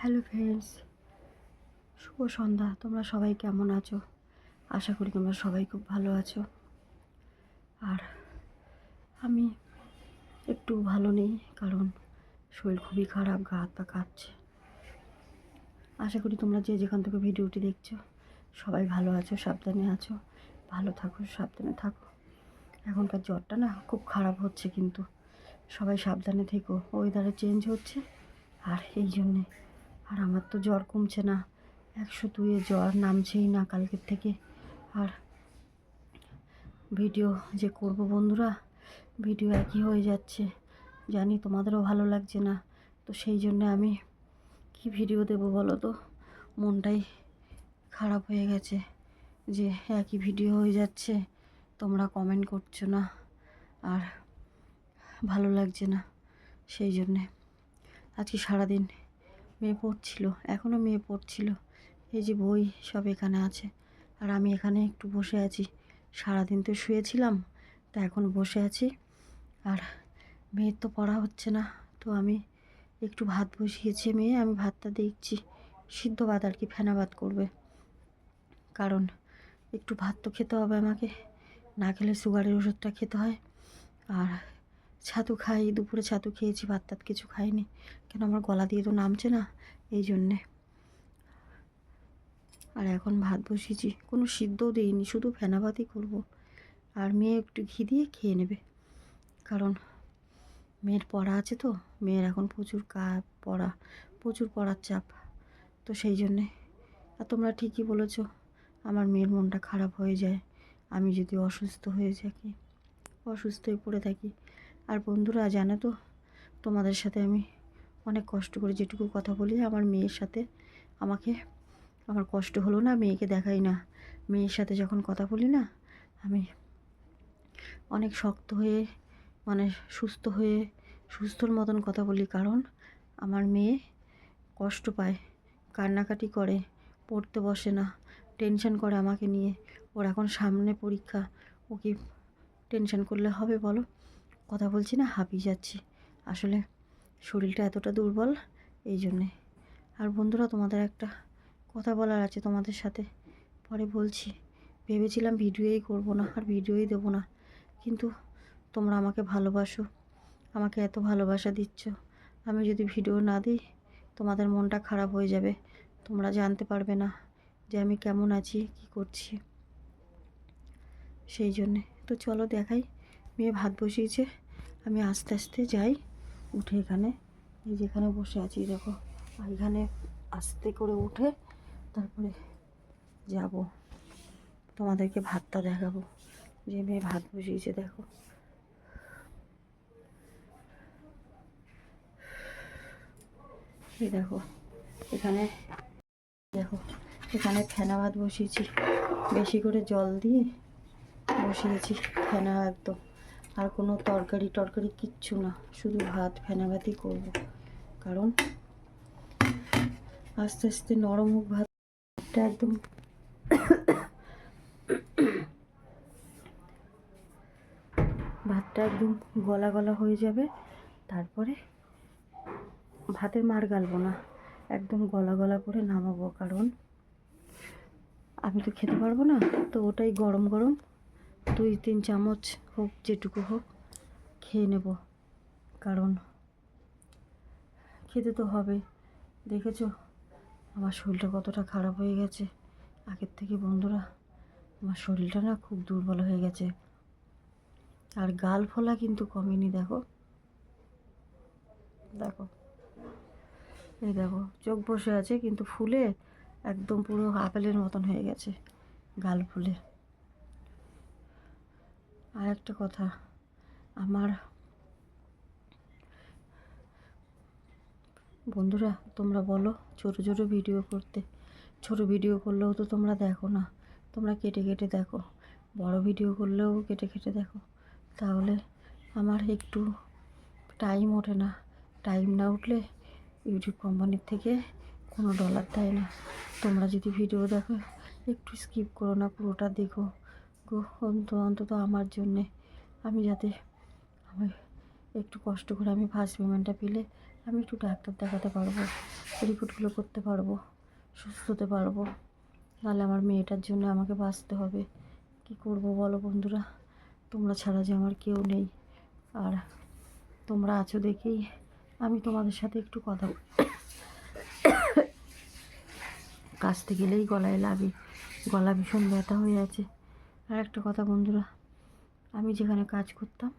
Hello friends, শুভ সন্ধ্যা। তোমরা সবাই কেমন আছো? আশা করি তোমরা সবাই খুব ভালো আছো। আর আমি একটু ভালো নেই, কারণ শরীর খুবই খারাপ, গা হাত পা কাঁপছে। আশা করি তোমরা যে যেখান থেকে ভিডিওটি দেখছো সবাই ভালো আছো, সাবধানে আছো। ভালো থাকো, সাবধানে থাকো। এখনকার জ্বরটা না খুব খারাপ হচ্ছে, কিন্তু সবাই সাবধানে থেকো। ওয়েদারে চেঞ্জ হচ্ছে আর এই জন্যে। আর আমার তো জ্বর কমছে না, 102-এ জ্বর নামছেই না কালকের থেকে। আর ভিডিও যে করব বন্ধুরা, ভিডিও একই হয়ে যাচ্ছে। জানি তোমাদেরও ভালো লাগছে না, তো সেই জন্য আমি কি ভিডিও দেবো বলো তো? মনটাই খারাপ হয়ে গেছে যে একই ভিডিও হয়ে যাচ্ছে, তোমরা কমেন্ট করছো না আর ভালো লাগছে না। সেই জন্যে আজকে সারাদিন মেয়ে পড়ছিল, এখনও মেয়ে পড়ছিল। এই যে বই সব এখানে আছে, আর আমি এখানে একটু বসে আছি। সারাদিন তো শুয়েছিলাম, তা এখন বসে আছি। আর মেয়ের তো পড়া হচ্ছে না, তো আমি একটু ভাত বসিয়েছি। মেয়ে আমি ভাতটা দেখছি, সিদ্ধ ভাত আর কি, ফেনা ভাত করবে। কারণ একটু ভাত তো খেতে হবে আমাকে, না খেলে সুগারের ওষুধটা খেতে হয়। আর ছাতু খাই, দুপুরে ছাতু খেয়েছি, ভাত টাত কিছু খাইনি, কেন আমার গলা দিয়ে তো নামছে না, এই জন্যে। আর এখন ভাত বসিয়েছি, কোনো সিদ্ধও দিইনি, শুধু ফেনা ভাতই করবো। আর মেয়ে একটু ঘি দিয়ে খেয়ে নেবে, কারণ মেয়ের পড়া আছে তো। মেয়ের এখন প্রচুর প্রচুর পড়ার চাপ, তো সেই জন্যে। আর তোমরা ঠিকই বলেছো, আমার মেয়ের মনটা খারাপ হয়ে যায় আমি যদি অসুস্থ হয়ে পড়ে থাকি। আর বন্ধুরা জানো তো, তোমাদের সাথে আমি অনেক কষ্ট করে যেটুকু কথা বলি আমার মেয়ের সাথে, আমার কষ্ট হলো না, মেয়েকে দেখাই না। মেয়ের সাথে যখন কথা বলি না, আমি অনেক শক্ত হয়ে, মানে সুস্থর মতন কথা বলি। কারণ আমার মেয়ে কষ্ট পায়, কান্নাকাটি করে, পড়তে বসে না, টেনশন করে আমাকে নিয়ে। ওর এখন সামনে পরীক্ষা, ও কি টেনশন করলে হবে বলো? কথা বলছি না, হাঁপিয়ে যাচ্ছি, আসলে শরীরটা এতটা দুর্বল, এই জন্যে। আর বন্ধুরা, তোমাদের একটা কথা বলার আছে তোমাদের সাথে, পরে বলছি। ভেবেছিলাম ভিডিওই করব না, আর ভিডিওই দেবো না, কিন্তু তোমরা আমাকে ভালোবাসো, আমাকে এত ভালোবাসা দিচ্ছ। আমি যদি ভিডিও না দিই, তোমাদের মনটা খারাপ হয়ে যাবে, তোমরা জানতে পারবে না যে আমি কেমন আছি, কি করছি। সেই জন্যে তো চলো দেখাই। মেয়ে ভাত বসিয়েছে, আমি আস্তে আস্তে যাই, উঠে এখানে, এই যেখানে বসে আছি দেখো, এখানে আস্তে করে উঠে তারপরে যাব, তোমাদেরকে ভাতটা দেখাবো যে মেয়ে ভাত বসিয়েছে। দেখো, এই দেখো এখানে ফেনা ভাত বসিয়েছি, বেশি করে জল দিয়ে বসিয়েছি ফেনা একদম। আর কোনো তরকারি কিচ্ছু না, শুধু ফেনা ভাতই করবো। কারণ আস্তে আস্তে নরম হোক ভাতটা, একদম গলা গলা হয়ে যাবে। তারপরে ভাতের মার গালবো না, একদম গলা গলা করে নামাবো। কারণ আমি তো খেতে পারবো না, তো ওটাই গরম গরম 2-3 চামচ হোক, যেটুকু হোক খেয়ে নেব। কারণ খেতে তো হবে। দেখেছো আমার শরীরটা কতটা খারাপ হয়ে গেছে আগের থেকে বন্ধুরা। আমার শরীরটা না খুব দুর্বল হয়ে গেছে, আর গাল ফোলা কিন্তু কমেনি। দেখো এই দেখো, চোখ বসে আছে কিন্তু ফুলে একদম পুরো আপেলের মতন হয়ে গেছে গাল ফুলে। আর একটা কথা, আমার বন্ধুরা তোমরা বলো ছোট ভিডিও করলেও তো তোমরা দেখো না, তোমরা কেটে কেটে দেখো। বড় ভিডিও করলেও কেটে কেটে দেখো, তাহলে আমার একটু টাইম ওঠে না। টাইম না উঠলে ইউটিউব কোম্পানির থেকে কোনো ডলার দেয় না। তোমরা যদি ভিডিও দেখো একটু স্কিপ করো না, পুরোটা দেখো গো, অন্তত আমার জন্যে। আমি যাতে একটু কষ্ট করে আমি ফার্স্ট পেমেন্টটা পেলে আমি একটু ডাক্তার দেখাতে পারবো, রিপোর্টগুলো করতে পারবো, সুস্থ হতে পারবো। নাহলে আমার মেয়েটার জন্য আমাকে বাঁচতে হবে। কি করব বলো বন্ধুরা, তোমরা ছাড়া যে আমার কেউ নেই। আর তোমরা আছো দেখেই আমি তোমাদের সাথে একটু কথা কাছতে গেলেই গলায় লাগে, গলা ভীষণ ব্যথা হয়ে আছে। আর একটা কথা বন্ধুরা, আমি যেখানে কাজ করতাম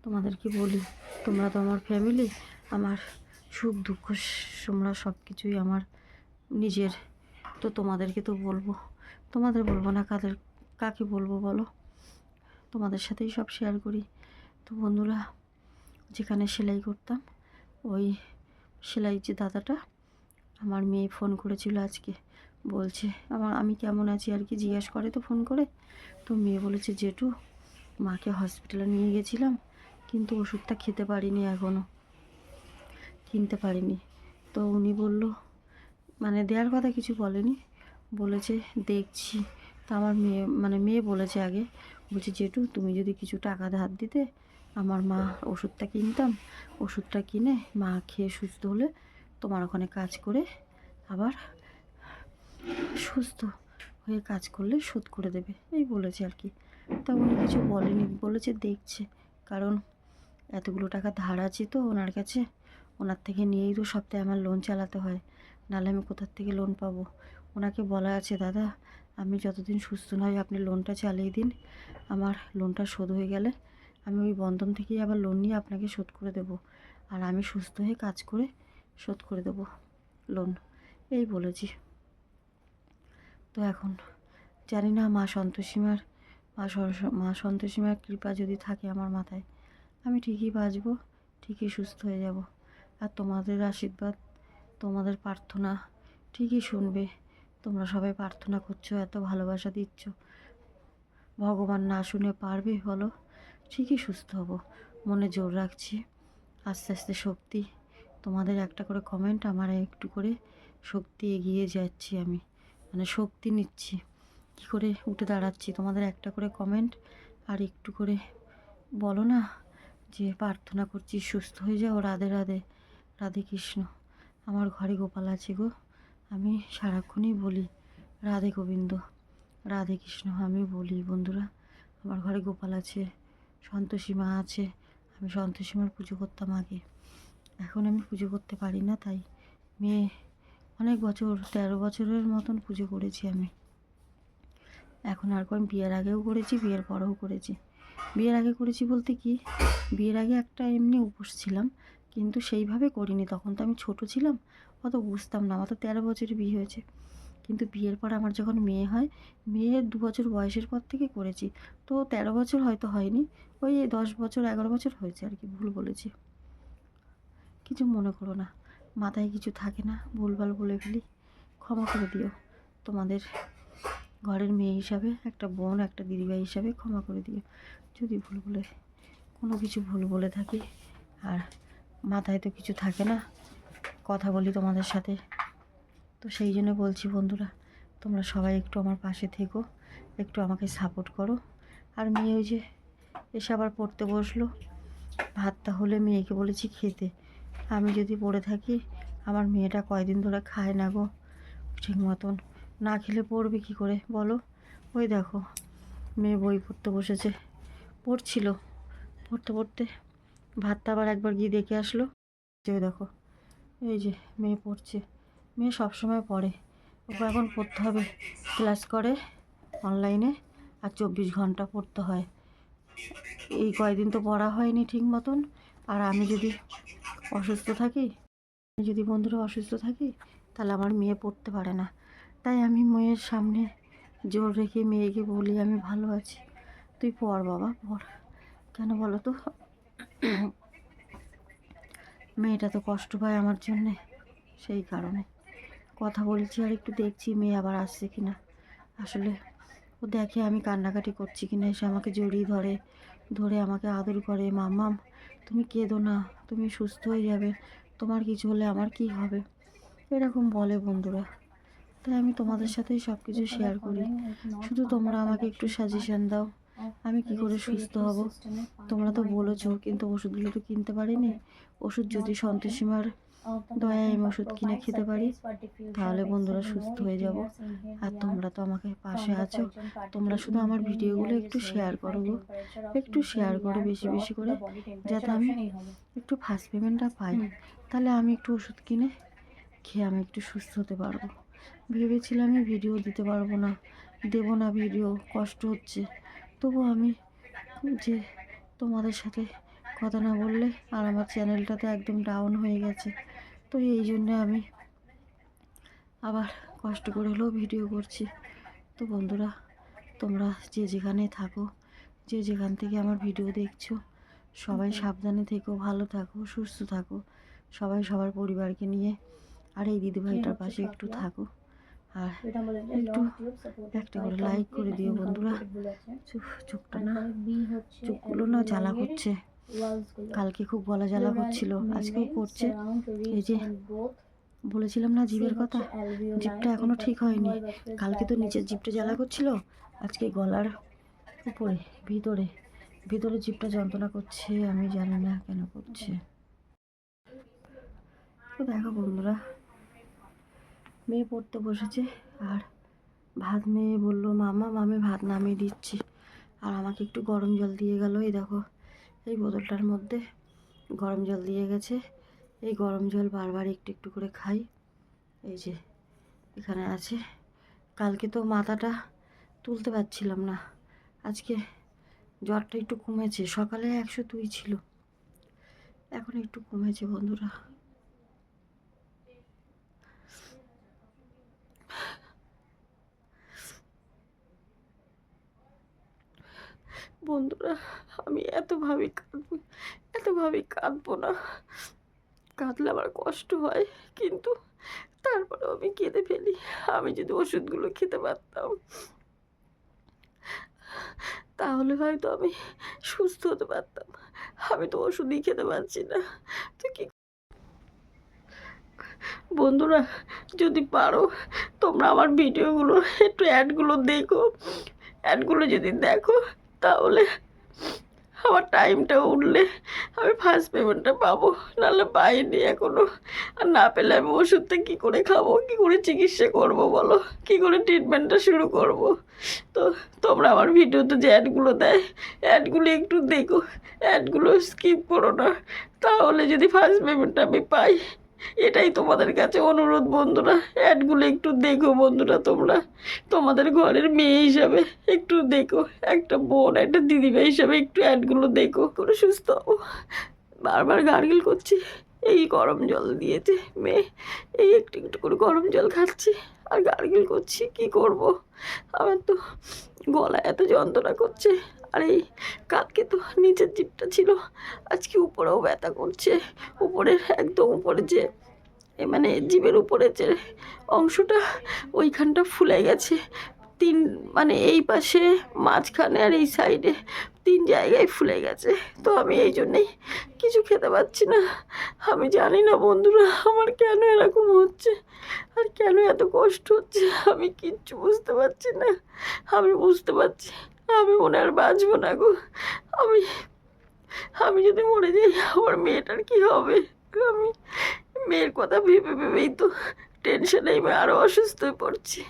তোমাদেরকে বলি, তোমরা তো আমার ফ্যামিলি, আমার সুখ দুঃখ তোমরা সব কিছুই আমার নিজের। তো তোমাদেরকে তো বলবো, তোমাদের বলবো না কাকে বলবো বলো? তোমাদের সাথেই সব শেয়ার করি। তো বন্ধুরা, যেখানে সেলাই করতাম ওই সেলাই যে দাদাটা, আমার মেয়ে ফোন করেছিল আজকে, বলছে আমি কেমন আছি আর কি জিজ্ঞেস করে তো ফোন করে। তো মেয়ে বলেছে, জেঠু মাকে হসপিটালে নিয়ে গেছিলাম, কিন্তু ওষুধটা খেতে পারিনি, এখনও কিনতে পারিনি। তো উনি বলল, মানে দেওয়ার কথা কিছু বলেনি, বলেছে দেখছি। তা আমার মেয়ে বলেছে আগে, বলছে জেঠু তুমি যদি কিছু টাকা ধার দিতে আমার মা ওষুধটা কিনতাম, ওষুধটা কিনে মা খেয়ে সুস্থ হলে তোমার ওখানে কাজ করে আবার সুস্থ হয়ে কাজ করলে শোধ করে দেবে, এই বলেছে আর কি। তা উনি কিছু বলেনি, বলেছে দেখছে, কারণ এতগুলো টাকা ধার আছে তো ওনার কাছে, ওনার থেকে নিয়েই তো সপ্তাহে আমার লোন চালাতে হয়, নাহলে আমি কোথার থেকে লোন পাবো। ওনাকে বলা আছে, দাদা আমি যতদিন সুস্থ নয় আপনি লোনটা চালিয়ে দিন, আমার লোনটা শোধ হয়ে গেলে আমি ওই বন্ধন থেকেই আবার লোন নিয়ে আপনাকে শোধ করে দেব, আর আমি সুস্থ হয়ে কাজ করে শোধ করে দেব লোন, এই বলেছি। তো এখন জানি না মা সন্তোষীমার কৃপা যদি থাকে আমার মাথায়, আমি ঠিকই বাঁচবো, ঠিকই সুস্থ হয়ে যাব। আর তোমাদের আশীর্বাদ, তোমাদের প্রার্থনা ঠিকই শুনবে। তোমরা সবাই প্রার্থনা করছো, এত ভালোবাসা দিচ্ছ, ভগবান না শুনে পারবে বলো? ঠিকই সুস্থ হব, মনে জোর রাখছি। আস্তে আস্তে শক্তি, তোমাদের একটা করে কমেন্ট আমার একটু করে শক্তি এগিয়ে যাচ্ছি আমি, মানে শক্তি নিচ্ছি, কী করে উঠে দাঁড়াচ্ছি। তোমাদের একটা করে কমেন্ট আর একটু করে বলো না যে প্রার্থনা করছি সুস্থ হয়ে যাও, রাধে রাধে, রাধে কৃষ্ণ। আমার ঘরে গোপাল আছে গো, আমি সারাক্ষণই বলি রাধে গোবিন্দ, রাধে কৃষ্ণ আমি বলি বন্ধুরা। আমার ঘরে গোপাল আছে, সন্তোষী মা আছে, আমি সন্তোষী মার পুজো করতাম আগে, এখন আমি পুজো করতে পারি না। তাই মেয়ে অনেক বছর, 13 বছরের মতন পুজো করেছি আমি। এখন আর আমি বিয়ের আগেও করেছি, বিয়ের পরেও করেছি। বিয়ের আগে করেছি বলতে কি, বিয়ের আগে একটা এমনি উপোস ছিলাম, কিন্তু সেইভাবে করিনি, তখন তো আমি ছোট ছিলাম, অত বুঝতাম না, আমার তো 13 বছরে বিয়ে হয়েছে। কিন্তু বিয়ের পর আমার যখন মেয়ে হয়, মেয়ের 2 বছর বয়সের পর থেকে করেছি, তো 13 বছর হয়তো হয়নি, ওই 10 বছর 11 বছর হয়েছে আর কি, ভুল বলেছি, কিছু মনে করো না, মাথায় কিছু থাকে না, ভুলভাল বলে ফেলি, ক্ষমা করে দিও। তোমাদের ঘরের মেয়ে হিসাবে, একটা বোন, একটা দিদিভাই হিসাবে ক্ষমা করে দিও যদি কোনো কিছু ভুল বলে থাকি। আর মাথায় তো কিছু থাকে না, কথা বলি তোমাদের সাথে, তো সেই জন্য বলছি বন্ধুরা, তোমরা সবাই একটু আমার পাশে থেকো, একটু আমাকে সাপোর্ট করো। আর মেয়ে ওই যে এসে আবার পড়তে বসলো, ভাতটা হলে মেয়েকে বলেছি খেতে, আমি যদি পড়ে থাকি, আমার মেয়েটা কয়দিন ধরে খায় না গো ঠিক মতন, না খেলে পড়বে কী করে বলো? ওই দেখো মেয়ে বই পড়তে বসেছে, পড়তে পড়তে ভাতটা আবার একবার গিয়ে দেখে আসলো, যে দেখো এই যে মেয়ে পড়ছে, মেয়ে সবসময় পড়ে, ওকে এখন পড়তে হবে, ক্লাস করে অনলাইনে, আর 24 ঘন্টা পড়তে হয়। এই কয়দিন তো পড়া হয়নি ঠিক মতন, আর আমি যদি বন্ধুরা অসুস্থ থাকি, তাহলে আমার মেয়ে পড়তে পারে না। তাই আমি মেয়ের সামনে জোর রেখে মেয়েকে বলি, আমি ভালো আছি, তুই পড় বাবা পড়, কেন বলো তো? মেয়েটা তো কষ্ট পায় আমার জন্যে, সেই কারণে কথা বলছি, আর একটু দেখছি মেয়ে আবার আসছে কিনা। আসলে ও দেখে আমি কান্নাকাটি করছি কিনা, এসে আমাকে জড়িয়ে ধরে আমাকে আদর করে, মাম্মাম তুমি কেঁদো না, তুমি সুস্থ হয়ে যাবে, তোমার কিছু হলে আমার কি হবে, এরকম বলে বন্ধুরা। তাই আমি তোমাদের সাথেই সব কিছু শেয়ার করি, শুধু তোমরা আমাকে একটু সাজেশন দাও আমি কি করে সুস্থ হব? তোমরা তো বলেছো, কিন্তু ওষুধগুলো তো কিনতে পারিনি। ওষুধ যদি সন্তোষীমার দয়ায় আমি ওষুধ কিনে খেতে পারি, তাহলে বন্ধুরা সুস্থ হয়ে যাব। আর তোমরা তো আমাকে পাশে আছো। তোমরা শুধু আমার ভিডিওগুলো একটু শেয়ার করো গো, একটু শেয়ার করো বেশি বেশি করে, যাতে আমি একটু ফার্স্ট পেমেন্টটা পাই। তাহলে আমি একটু ওষুধ কিনে খেয়ে আমি একটু সুস্থ হতে পারবো। ভেবেছিলাম আমি ভিডিও দিতে পারবো না, দেবো না ভিডিও, কষ্ট হচ্ছে। তবু আমি যে তোমাদের সাথে কথা না বললে, আর আমার চ্যানেলটাতে একদম ডাউন হয়ে গেছে, তো এই জন্যে আমি আবার কষ্ট করে হলেও ভিডিও করছি। তো বন্ধুরা, তোমরা যে যেখানে থাকো, যে যেখান থেকে আমার ভিডিও দেখছো, সবাই সাবধানে থেকো, ভালো থাকো, সুস্থ থাকো, সবাই সবার পরিবারকে নিয়ে। আর এই দিদিভাইটার পাশে একটু থাকো, আর একটু একটা করে লাইক করে দিও বন্ধুরা। চোখটা না, চোখগুলো না জ্বালা করছে, কালকে খুব গলা জ্বালা করছিল, আজকেও করছে। এই যে বলেছিলাম না জিভের কথা, জিভটা এখনো ঠিক হয়নি। কালকে তো নিচের জিভটা জ্বালা করছিল, আজকে গলার উপরে ভিতরে ভিতরে জিভটা যন্ত্রণা করছে, আমি জানি না কেন করছে। তো দেখো বন্ধুরা, মেয়ে পড়তে বসেছে, আর ভাত মেয়ে বললো মামি ভাত নামিয়ে দিচ্ছি, আর আমাকে একটু গরম জল দিয়ে গেল। এই দেখো, এই বোতলটার মধ্যে গরম জল দিয়ে গেছে। এই গরম জল বারবার একটু একটু করে খাই। এই যে এখানে আছে। কালকে তো মাথাটা তুলতে পারছিলাম না, আজকে জ্বরটা একটু কমেছে। সকালে 102 ছিল, এখন একটু কমেছে বন্ধুরা। বন্ধুরা, আমি এত ভাবি কাঁদবো না, কাঁদলে আমার কষ্ট হয়, কিন্তু তারপরেও আমি কেঁদে ফেলি। আমি যদি ওষুধগুলো খেতে পারতাম, তাহলে হয়তো আমি সুস্থ হতে পারতাম। আমি তো ওষুধই খেতে পারছি না। তো কি বন্ধুরা, যদি পারো তোমরা আমার ভিডিওগুলো একটু অ্যাডগুলো দেখো। অ্যাডগুলো যদি দেখো, তাহলে আমার টাইমটা উঠলে আমি ফার্স্ট পেমেন্টটা পাবো, নাহলে পাইনি এখনো। আর না পেলে আমি ওষুধটা কী করে খাবো, কী করে চিকিৎসা করবো বলো, কী করে ট্রিটমেন্টটা শুরু করব? তো তোমরা আমার ভিডিওতে যে অ্যাডগুলো দেয়, অ্যাডগুলো একটু দেখো, অ্যাডগুলো স্কিপ করো না, তাহলে যদি ফার্স্ট পেমেন্টটা আমি পাই। এটাই তোমাদের কাছে অনুরোধ বন্ধুরা, অ্যাডগুলো একটু দেখো বন্ধুরা। তোমরা তোমাদের ঘরের মেয়ে হিসাবে একটু দেখো, একটা বোন একটা দিদিভাই হিসাবে একটু অ্যাডগুলো দেখো, করে সুস্থ হবো। বারবার গার্গিল করছি, এই গরম জল দিয়েছে মেয়ে, এই একটু একটু করে গরম জল খাচ্ছি আর গার্গিল করছি। কি করব, আমার তো গলা এত যন্ত্রণা করছে। আর এই কালকে তো নিচের জিভটা ছিল, আজকে উপরেও ব্যথা করছে। উপরের একদম উপরে যে মানে জিভের উপরে যে অংশটা, ওইখানটা ফুলে গেছে। মানে এই পাশে, মাঝখানে আর এই সাইডে 3 জায়গায় ফুলে গেছে। তো আমি এই জন্যেই কিছু খেতে পারছি না। আমি জানি না বন্ধুরা আমার কেন এরকম হচ্ছে, আর কেন এত কষ্ট হচ্ছে, আমি কিচ্ছু বুঝতে পারছি না। আমি বুঝতে পারছি আমি মনে আর বাঁচবো না গো। আমি আমি যদি মরে যাই, আমার মেয়েটার কি হবে? আমি মেয়ের কথা ভেবে ভেবেই তো টেনশনে আমি আরও অসুস্থ হয়ে পড়ছি,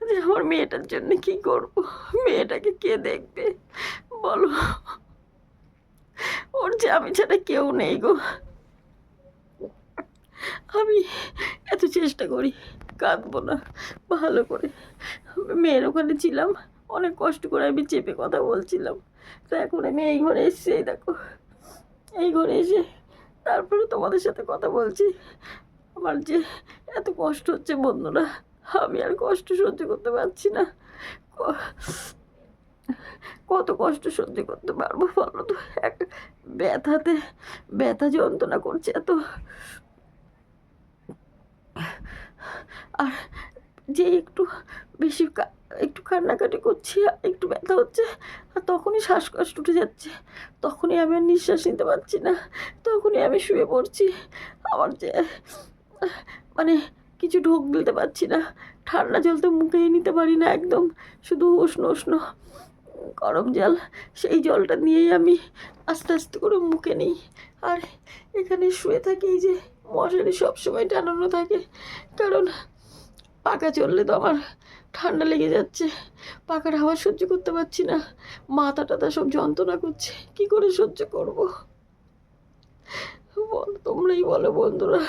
যে আমার মেয়েটার জন্য কি করব, মেয়েটাকে কে দেখবে বলো? ওর যে আমি ছাড়া কেউ নেই গো। আমি এত চেষ্টা করি কাঁদবো না, ভালো করে মেয়ের ওখানে ছিলাম, অনেক কষ্ট করে আমি চেপে কথা বলছিলাম। তো এখন আমি এই ঘরে এসেছি, এই দেখো এই ঘরে এসে তারপরে তোমাদের সাথে কথা বলছি। আমার যে এত কষ্ট হচ্ছে বন্ধুরা, আমি আর কষ্ট সহ্য করতে পারছি না। কত কষ্ট সহ্য করতে পারবো বলো তো? এক ব্যথা যন্ত্রণা করছে এত। আর যে একটু কান্নাকাটি করছি, একটু ব্যথা হচ্ছে, আর তখনই শ্বাসকষ্ট উঠে যাচ্ছে, তখনই আমি আর নিঃশ্বাস নিতে পারছি না, তখনই আমি শুয়ে পড়ছি। আমার যে মানে কিছু ঢোক গিলতে পারছি না, ঠান্ডা জল তো মুখেই নিতে পারি না, একদম শুধু উষ্ণ উষ্ণ গরম জল, সেই জলটা নিয়েই আমি আস্তে আস্তে করে মুখে নিই। আর এখানে শুয়ে থাকি, এই যে মশারি সবসময় টানানো থাকে, কারণ পাখা চললে তো আমার ঠান্ডা লেগে যাচ্ছে, পাখার হাওয়া সহ্য করতে পারছি না, মাথা টাথা সব যন্ত্রণা করছে, কি করে সহ্য করব বল, তোমরাই বলো বন্ধুরা।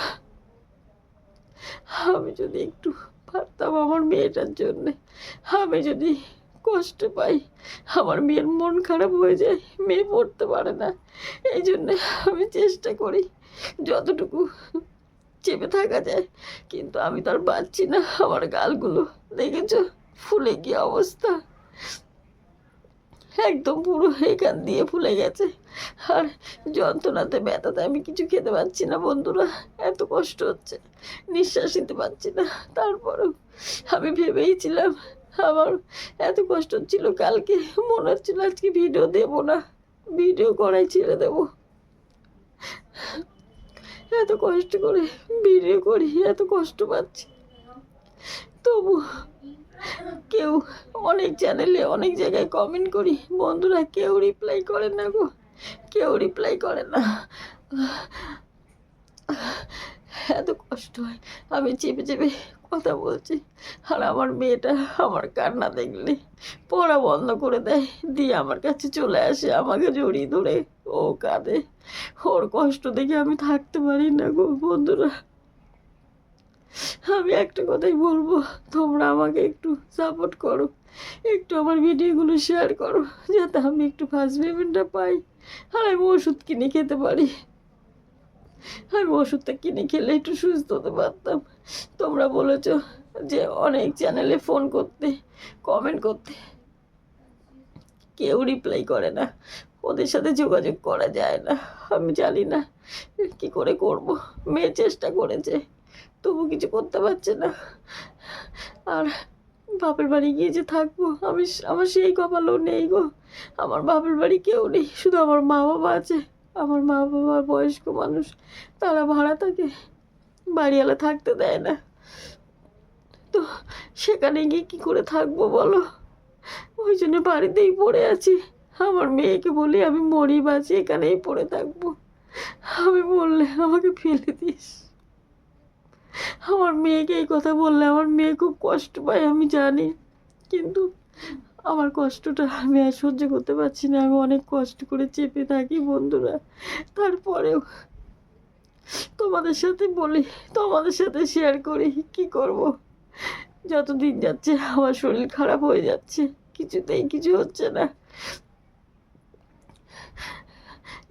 আমি যদি একটু পারতাম আমার মেয়েটার জন্যে, আমি যদি কষ্ট পাই, আমার মেয়ের মন খারাপ হয়ে যায়, মেয়ে পড়তে পারে না, এই জন্যে আমি চেষ্টা করি যতটুকু চেপে থাকা যায়, কিন্তু আমি তো আর পারছি না। আমার গালগুলো দেখেছো ফুলে কি অবস্থা, একদম পুরো এখান দিয়ে ফুলে গেছে, আর যন্ত্রণাতে ব্যথাতে আমি কিছু খেতে পারছি না বন্ধুরা, এত কষ্ট হচ্ছে, নিঃশ্বাস নিতে পারছি না। তারপরেও আমি ভেবেইছিলাম, আমার এত কষ্ট হচ্ছিল কালকে, মনে হচ্ছিল আজকে ভিডিও দেবো না, ভিডিও করাই ছেড়ে দেবো, এত কষ্ট করে ভিডিও করি, এত কষ্ট পাচ্ছি, তবু কেউ, অনেক চ্যানেলে অনেক জায়গায় কমেন্ট করি বন্ধুরা, কেউ রিপ্লাই করে না গো, কেউ রিপ্লাই করে না, এত কষ্ট হয়। আমি চেপে চেপে কথা বলছি, আর আমার মেয়েটা আমার কান্না দেখলে পড়া বন্ধ করে দেয়, দিয়ে আমার কাছে চলে আসে, আমাকে জড়িয়ে ধরে ও কাঁদে, ওর কষ্ট দেখে আমি থাকতে পারি না গো বন্ধুরা। আমি একটা কথাই বলবো, তোমরা আমাকে একটু সাপোর্ট করো, একটু আমার ভিডিওগুলো শেয়ার করো, যাতে আমি একটু ফার্স্ট পেমেন্টটা পাই, আর আমি ওষুধ কিনে খেতে পারি, আমি ওষুধটা কিনে খেলে একটু সুস্থ হতে পারতাম। তোমরা বলেছো যে অনেক চ্যানেলে ফোন করতে, কমেন্ট করতে, কেউ রিপ্লাই করে না, ওদের সাথে যোগাযোগ করা যায় না, আমি জানি না কি করে করব। মেয়ে চেষ্টা করেছে, তবু কিছু করতে পারছে না, আর বাপের বাড়ি গিয়ে যে থাকবো, আমার সেই কপালও নেই গো, আমার বাপের বাড়ি কেউ নেই, শুধু আমার মা বাবা আছে, আমার মা বাবা বয়স্ক মানুষ, তারা ভাড়া থাকে, বাড়িওয়ালা থাকতে দেয় না, তো সেখানে গিয়ে কী করে থাকবো বলো, ওই জন্য বাড়িতেই পড়ে আছি। আমার মেয়েকে বলি আমি মরি বাঁচি এখানেই পড়ে থাকবো, আমি বললে আমাকে ফেলে দিস, আমার মেয়েকে এই কথা বললে আমার মেয়ে খুব কষ্ট পায় আমি জানি, কিন্তু আমার কষ্টটা আমি আর সহ্য করতে পারছি না, আমি অনেক কষ্ট করে চেপে থাকি বন্ধুরা, তারপরেও তোমাদের সাথে বলি, তোমাদের সাথে শেয়ার করি, কি করব, যত দিন যাচ্ছে আমার শরীর খারাপ হয়ে যাচ্ছে, কিছুতেই কিছু হচ্ছে না।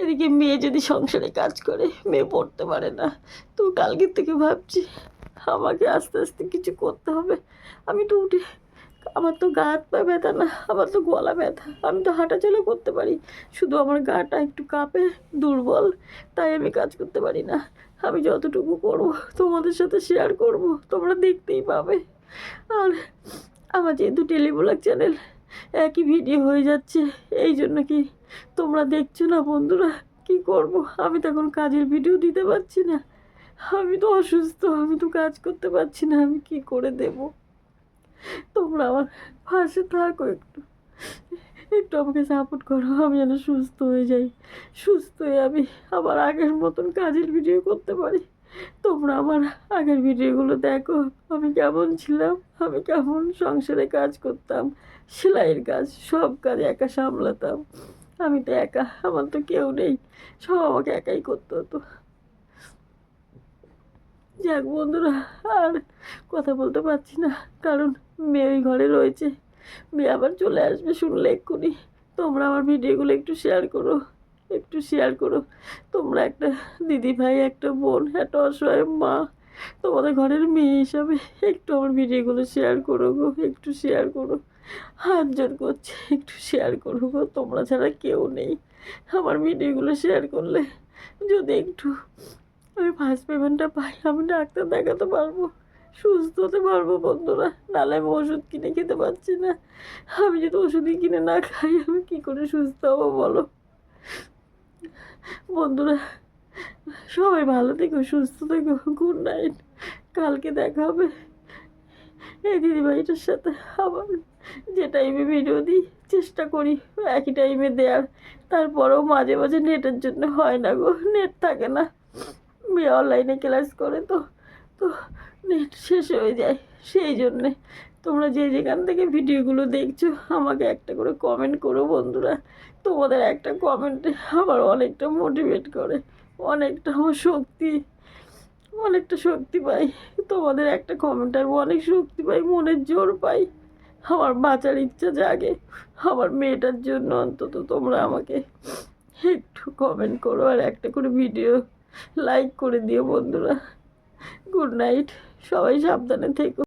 এদিকে মেয়ে যদি সংসারে কাজ করে, মেয়ে পড়তে পারে না, তো কালকের থেকে ভাবছি আমাকে আস্তে আস্তে কিছু করতে হবে। আমি তো উঠে, আমার তো গা হাত পা ব্যথা না, আমার তো গলা ব্যথা, আমি তো হাঁটাচলা করতে পারি, শুধু আমার গাটা একটু কাঁপে, দুর্বল, তাই আমি কাজ করতে পারি না। আমি যতটুকু করব তোমাদের সাথে শেয়ার করব, তোমরা দেখতেই পাবে। আর আমার যেহেতু টেলি ব্লগ চ্যানেল, একই ভিডিও হয়ে যাচ্ছে, এই জন্য কি তোমরা দেখছো না বন্ধুরা, কি করব, আমি তো এখন কাজের ভিডিও দিতে পারছি না, আমি তো অসুস্থ, আমি তো কাজ করতে পারছি না, আমি কি করে দেব, তোমরা আমার পাশে থাকো, একটু একটু আমাকে সাপোর্ট করো, আমি যেন সুস্থ হয়ে যাই, সুস্থ হয়ে আমি আবার আগের মতন কাজের ভিডিও করতে পারি। তোমরা আমার আগের ভিডিওগুলো দেখো, আমি কেমন ছিলাম, আমি কেমন সংসারে কাজ করতাম, সেলাইয়ের কাজ, সব কাজ একা সামলাতাম, আমি তো একা, আমার তো কেউ নেই, সব আমাকে একাই করতে হতো। যাক বন্ধুরা, আর কথা বলতে পারছি না, কারণ মেয়ে ওই ঘরে রয়েছে, মেয়ে আবার চলে আসবে শুনলে এক্ষুনি। তোমরা আমার ভিডিওগুলো একটু শেয়ার করো, একটু শেয়ার করো, তোমরা একটা দিদি ভাই, একটা বোন, একটা অসহায় মা, তোমাদের ঘরের মেয়ে হিসাবে একটু আমার ভিডিওগুলো শেয়ার করো গো, একটু শেয়ার করো, হাত জোর করছে, একটু শেয়ার করো গো, তোমরা ছাড়া কেউ নেই, আমার ভিডিওগুলো শেয়ার করলে যদি একটু আমি ফার্স্ট পেমেন্টটা পাই, আমি ডাক্তার দেখাতে পারবো, সুস্থ হতে পারবো বন্ধুরা, নাহলে আমি ওষুধ কিনে খেতে পারছি না, আমি যদি ওষুধই কিনে না খাই আমি কী করে সুস্থ হবো বলো বন্ধুরা। সবাই ভালো থেকো, সুস্থ থেকো, গুড নাইট, কালকে দেখা হবে এই দিদিভাইটার সাথে আবার, যে টাইমে ভিডিও দিই চেষ্টা করি একই টাইমে দেওয়ার, তারপরেও মাঝে মাঝে নেটের জন্য হয় না গো, নেট থাকে না। মেয়ে অনলাইনে ক্লাস করে তো, তো নেট শেষ হয়ে যায়। সেই জন্যে তোমরা যে যেখান থেকে ভিডিওগুলো দেখছো আমাকে একটা করে কমেন্ট করো বন্ধুরা। তোমাদের একটা কমেন্টে আমার অনেকটা মোটিভেট করে, অনেকটা আমার শক্তি, অনেকটা শক্তি পাই। তোমাদের একটা কমেন্ট আমি অনেক শক্তি পাই, মনের জোর পাই, আমার বাঁচার ইচ্ছা জাগে। আমার মেয়েটার জন্য অন্তত তোমরা আমাকে একটু কমেন্ট করো আর একটা করে ভিডিও লাইক করে দিও বন্ধুরা। গুড নাইট, সবাই সাবধানে থেকো।